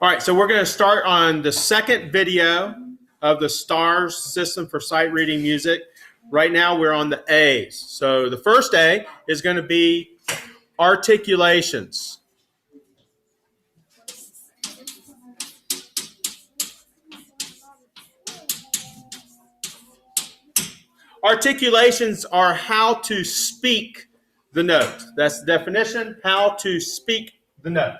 All right, so we're going to start on the second video of the STARS system for sight reading music. Right now we're on the A's. So the first A is going to be articulations. Articulations are how to speak the note. That's the definition, how to speak the note.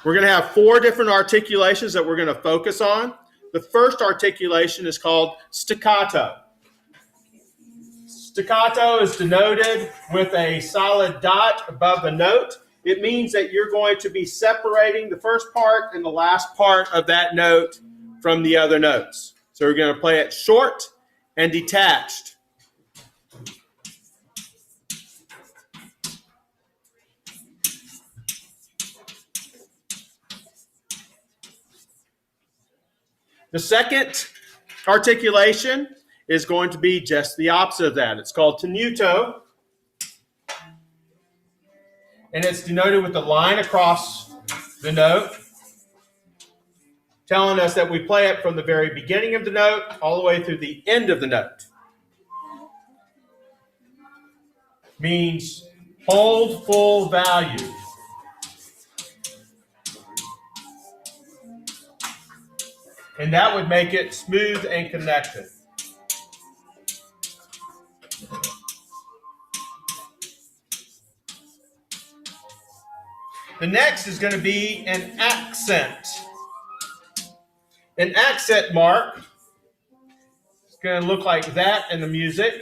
We're going to have 4 different articulations that we're going to focus on. The first articulation is called staccato. Staccato is denoted with a solid dot above the note. It means that you're going to be separating the first part and the last part of that note from the other notes. So we're going to play it short and detached. The second articulation is going to be just the opposite of that. It's called tenuto, and it's denoted with the line across the note, telling us that we play it from the very beginning of the note all the way through the end of the note. Means hold full value. And that would make it smooth and connected. The next is going to be an accent. An accent mark is going to look like that in the music.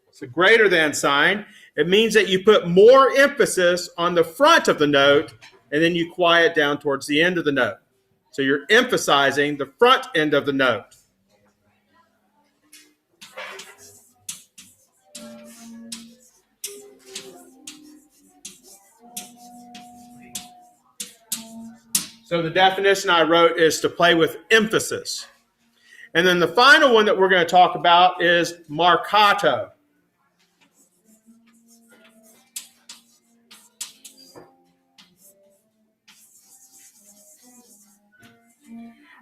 It's a greater than sign. It means that you put more emphasis on the front of the note and then you quiet down towards the end of the note. So you're emphasizing the front end of the note. So the definition I wrote is to play with emphasis. And then the final one that we're going to talk about is marcato.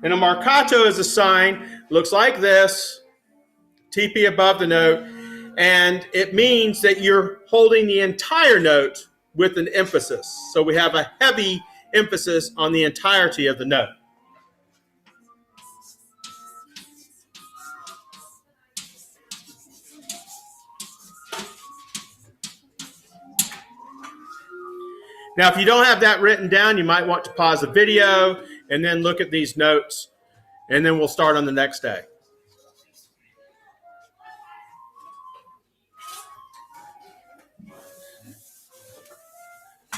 And a marcato is a sign, looks like this, TP above the note, and it means that you're holding the entire note with an emphasis. So we have a heavy emphasis on the entirety of the note. Now, if you don't have that written down, you might want to pause the video and then look at these notes, and then we'll start on the next day.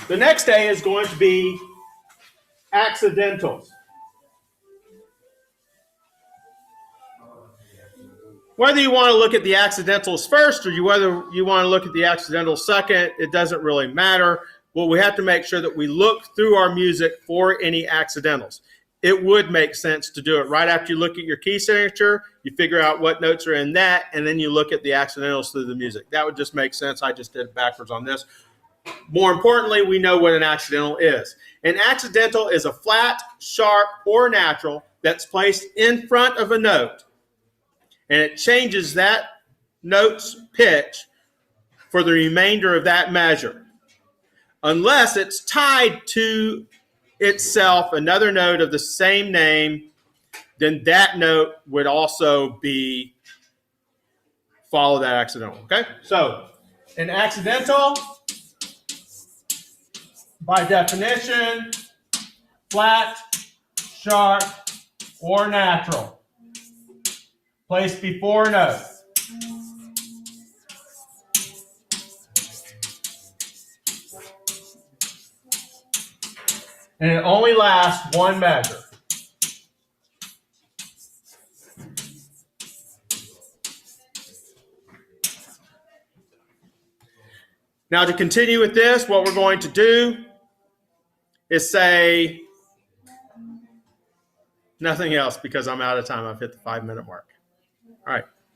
The next day is going to be accidentals. Whether you want to look at the accidentals first or whether you want to look at the accidentals second, it doesn't really matter. Well, we have to make sure that we look through our music for any accidentals. It would make sense to do it right after you look at your key signature, you figure out what notes are in that, and then you look at the accidentals through the music. That would just make sense. I just did it backwards on this. More importantly, we know what an accidental is. An accidental is a flat, sharp, or natural that's placed in front of a note, and it changes that note's pitch for the remainder of that measure. Unless it's tied to itself another note of the same name, then that note would also be follow that accidental. Okay? So an accidental, by definition, flat, sharp, or natural. Placed before a note. And it only lasts one measure. Now, to continue with this, what we're going to do is say nothing else because I'm out of time. I've hit the 5-minute mark. All right.